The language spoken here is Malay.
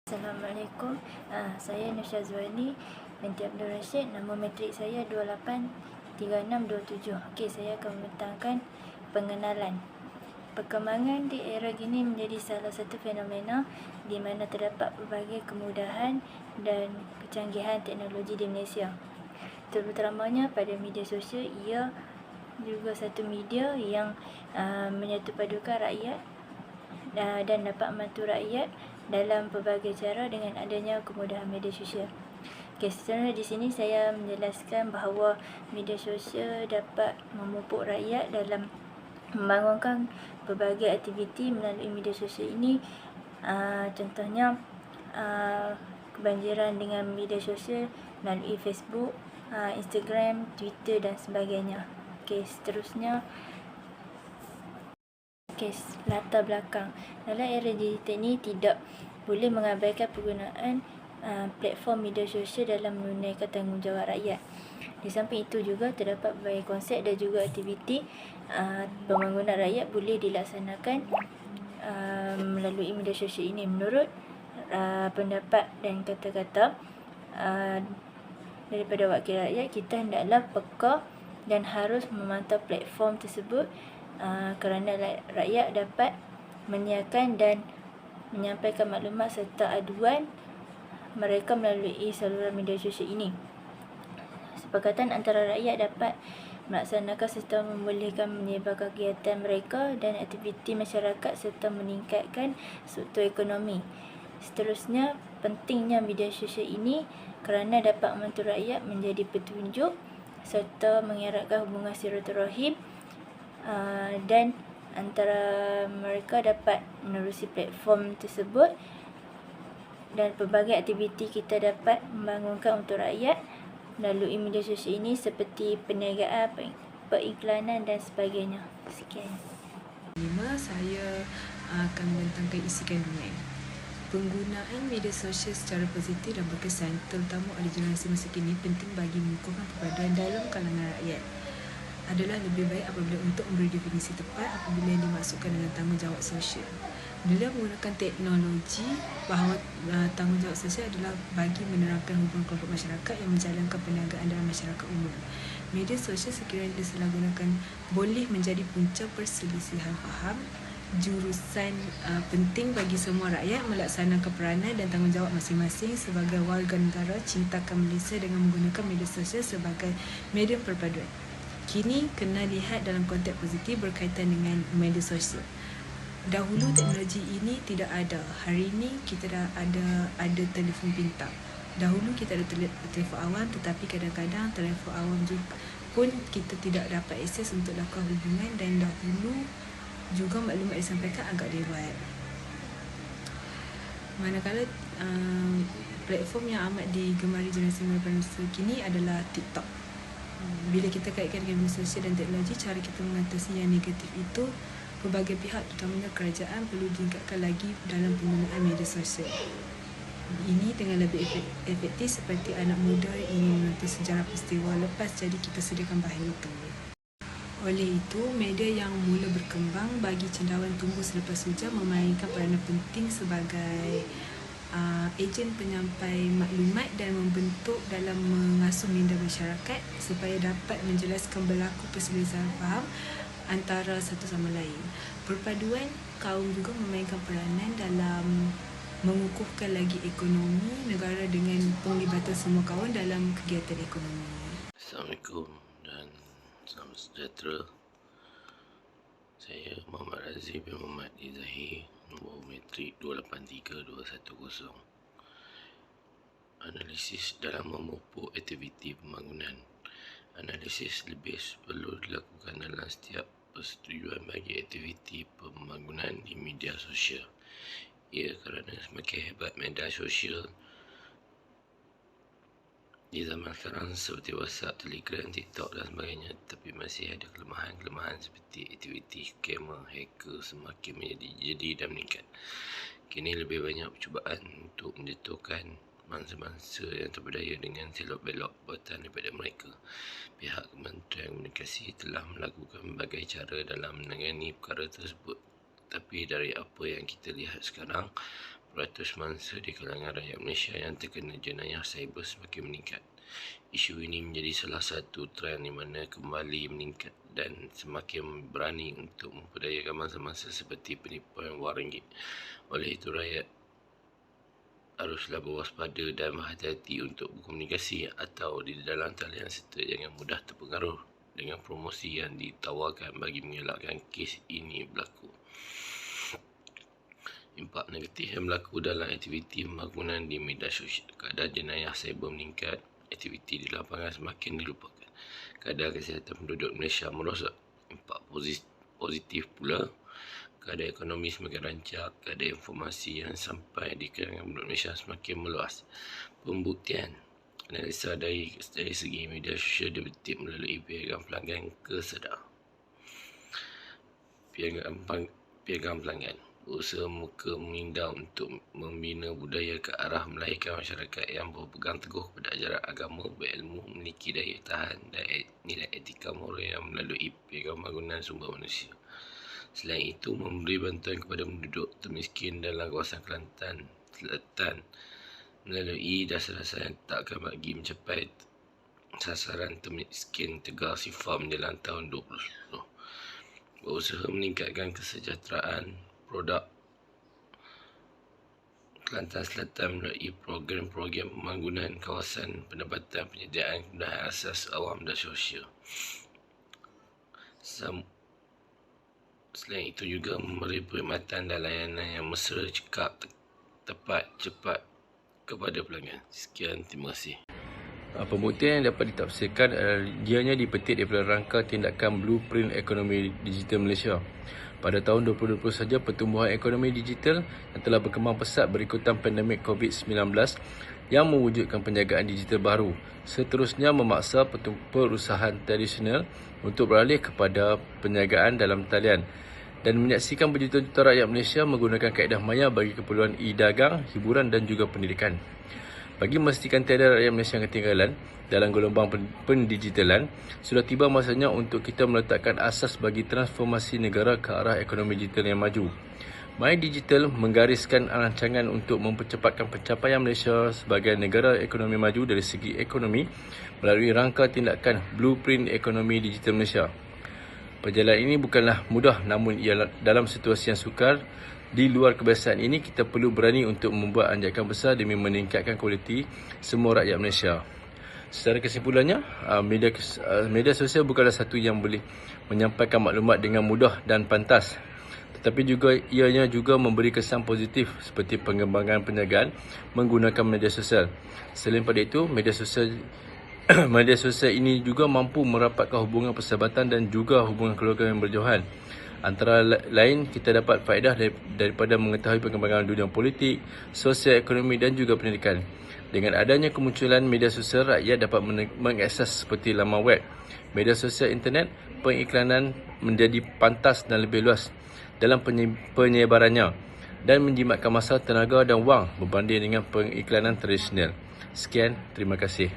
Assalamualaikum. Saya Nur Syazwani binti Abdul Rashid. Nama matrik saya 283627. Okey, saya akan membentangkan pengenalan. Perkembangan di era kini menjadi salah satu fenomena di mana terdapat pelbagai kemudahan dan kecanggihan teknologi di Malaysia. Terutamanya pada media sosial, ia juga satu media yang menyatupadukan rakyat dan dapat membantu rakyat dalam pelbagai cara dengan adanya kemudahan media sosial. Okey, seterusnya di sini saya menjelaskan bahawa media sosial dapat memupuk rakyat dalam membangunkan pelbagai aktiviti melalui media sosial ini. Contohnya kebanjiran dengan media sosial melalui Facebook, Instagram, Twitter dan sebagainya. Okey, seterusnya latar belakang. Dalam era digital ini tidak boleh mengabaikan penggunaan platform media sosial dalam menunaikan tanggungjawab rakyat. Di samping itu juga terdapat berbagai konsep dan juga aktiviti pembangunan rakyat boleh dilaksanakan melalui media sosial ini. Menurut pendapat dan kata-kata daripada wakil rakyat, kita hendaklah peka dan harus memantau platform tersebut kerana rakyat dapat menyiarkan dan menyampaikan maklumat serta aduan mereka melalui saluran media sosial ini. Kesepakatan antara rakyat dapat melaksanakan serta membolehkan menyebarkan kegiatan mereka dan aktiviti masyarakat serta meningkatkan struktur ekonomi. Seterusnya, pentingnya media sosial ini kerana dapat membantu rakyat menjadi petunjuk serta mengeratkan hubungan silaturahim dan antara mereka dapat menerusi platform tersebut, dan pelbagai aktiviti kita dapat membangunkan untuk rakyat melalui media sosial ini seperti perniagaan, periklanan dan sebagainya. Sekian. Saya akan membentangkan isi kandungan. Penggunaan media sosial secara positif dan berkesan, terutama oleh generasi masa kini, penting bagi mengukuhkan perpaduan dalam kalangan rakyat. Adalah lebih baik apabila untuk memberi definisi tepat apabila yang dimaksudkan dengan tanggungjawab sosial. Bila menggunakan teknologi, bahawa tanggungjawab sosial adalah bagi menerangkan hubungan kelompok masyarakat yang menjalankan perniagaan dalam masyarakat umum. Media sosial sekiranya disalahgunakan boleh menjadi punca perselisihan faham. Jurusan penting bagi semua rakyat melaksanakan peranan dan tanggungjawab masing-masing sebagai warga negara cintakan Malaysia dengan menggunakan media sosial sebagai medium perpaduan. Kini kena lihat dalam konteks positif berkaitan dengan media sosial. Dahulu teknologi ini tidak ada. Hari ini kita dah ada telefon pintar. Dahulu kita ada telefon awam, tetapi kadang-kadang telefon awam pun kita tidak dapat akses untuk lakukan hubungan, dan dahulu juga maklumat disampaikan agak lewat. Manakala platform yang amat digemari generasi muda masa kini adalah TikTok. Bila kita kaitkan dengan media sosial dan teknologi, cara kita mengatasi yang negatif itu, pelbagai pihak terutamanya kerajaan perlu ditingkatkan lagi dalam penggunaan media sosial ini dengan lebih efektif seperti anak muda ingin menonton sejarah peristiwa lepas, jadi kita sediakan bahan itu. Oleh itu, media yang mula berkembang bagi cendawan tumbuh selepas hujan memainkan peranan penting sebagai ejen penyampai maklumat dan membentuk dalam mengasuh minda masyarakat supaya dapat menjelaskan berlaku perselisihan faham antara satu sama lain. Perpaduan kaum juga memainkan peranan dalam mengukuhkan lagi ekonomi negara dengan penglibatan semua kaum dalam kegiatan ekonomi. Assalamualaikum dan salam sejahtera. Saya Muhammad Razif bin Muhammad Izahi, nombor matrik 283210. Analisis dalam memupuk aktiviti pembangunan. Analisis lebih perlu dilakukan dalam setiap persetujuan bagi aktiviti pembangunan di media sosial. Ia kerana semakin hebat media sosial di zaman sekarang seperti WhatsApp, Telegram, TikTok dan sebagainya, tapi masih ada kelemahan-kelemahan seperti aktiviti scammer, hacker semakin menjadi dan meningkat. Kini lebih banyak percubaan untuk menjatuhkan mangsa-mangsa yang terberdaya dengan selok-belok buatan daripada mereka. Pihak Kementerian Komunikasi telah melakukan berbagai cara dalam menangani perkara tersebut. Tapi dari apa yang kita lihat sekarang, peratus mangsa di kalangan rakyat Malaysia yang terkena jenayah cyber semakin meningkat. Isu ini menjadi salah satu trend di mana kembali meningkat dan semakin berani untuk memperdayakan mangsa-mangsa seperti penipuan wang ringgit. Oleh itu, rakyat haruslah berwaspada dan berhati-hati untuk berkomunikasi atau di dalam talian serta jangan mudah terpengaruh dengan promosi yang ditawarkan bagi mengelakkan kes ini berlaku. Impak negatif yang berlaku dalam aktiviti pembangunan di media sosial. Kadar jenayah cyber meningkat, aktiviti di lapangan semakin dilupakan. Kadar kesihatan penduduk Malaysia merosot. Impak positif pula, kadar ekonomi semakin rancak, kadar informasi yang sampai di kalangan penduduk Malaysia semakin meluas. Pembuktian analisa dari segi media sosial dibetik melalui piagam pelanggan kesedar. Piagam pelanggan berusaha muka mengindah untuk membina budaya ke arah melahirkan masyarakat yang berpegang teguh pada ajaran agama, berilmu, memiliki daya tahan dan nilai etika moral yang melalui piagam bangunan sumber manusia. Selain itu, memberi bantuan kepada penduduk termiskin dalam kawasan Kelantan Selatan melalui dasar-dasar yang tak akan bagi mencapai sasaran termiskin tegar sifar menjelang tahun 2010. Berusaha meningkatkan kesejahteraan produk Kelantan Selatan melalui program-program pembangunan kawasan pendapatan, penyediaan kemudahan asas awam dan sosial. Selain itu juga memberi perkhidmatan dan layanan yang mesra, cekap, tepat, cepat kepada pelanggan. Sekian, terima kasih. Pembuktian yang dapat ditafsirkan adalah dianya dipetik daripada rangka tindakan Blueprint Ekonomi Digital Malaysia. Pada tahun 2020 saja, pertumbuhan ekonomi digital yang telah berkembang pesat berikutan pandemik COVID-19 yang mewujudkan penjagaan digital baru, seterusnya memaksa perusahaan tradisional untuk beralih kepada penjagaan dalam talian dan menyaksikan berjuta-juta rakyat Malaysia menggunakan kaedah maya bagi keperluan e-dagang, hiburan dan juga pendidikan. Bagi memastikan tiada rakyat Malaysia yang ketinggalan dalam gelombang pendigitalan, sudah tiba masanya untuk kita meletakkan asas bagi transformasi negara ke arah ekonomi digital yang maju. My Digital menggariskan rancangan untuk mempercepatkan pencapaian Malaysia sebagai negara ekonomi maju dari segi ekonomi melalui rangka tindakan Blueprint Ekonomi Digital Malaysia. Perjalanan ini bukanlah mudah, namun ialah dalam situasi yang sukar. Di luar kebiasaan ini, kita perlu berani untuk membuat anjakan besar demi meningkatkan kualiti semua rakyat Malaysia. Secara kesimpulannya, media sosial bukanlah satu yang boleh menyampaikan maklumat dengan mudah dan pantas, tetapi juga ianya juga memberi kesan positif seperti pengembangan penjagaan menggunakan media sosial. Selain pada itu, media sosial ini juga mampu merapatkan hubungan persahabatan dan juga hubungan keluarga yang berjauhan. Antara lain, kita dapat faedah daripada mengetahui perkembangan dunia politik, sosial, ekonomi dan juga pendidikan. Dengan adanya kemunculan media sosial, rakyat dapat mengakses seperti laman web, media sosial internet, pengiklanan menjadi pantas dan lebih luas dalam penyebarannya dan menjimatkan masa, tenaga dan wang berbanding dengan pengiklanan tradisional. Sekian, terima kasih.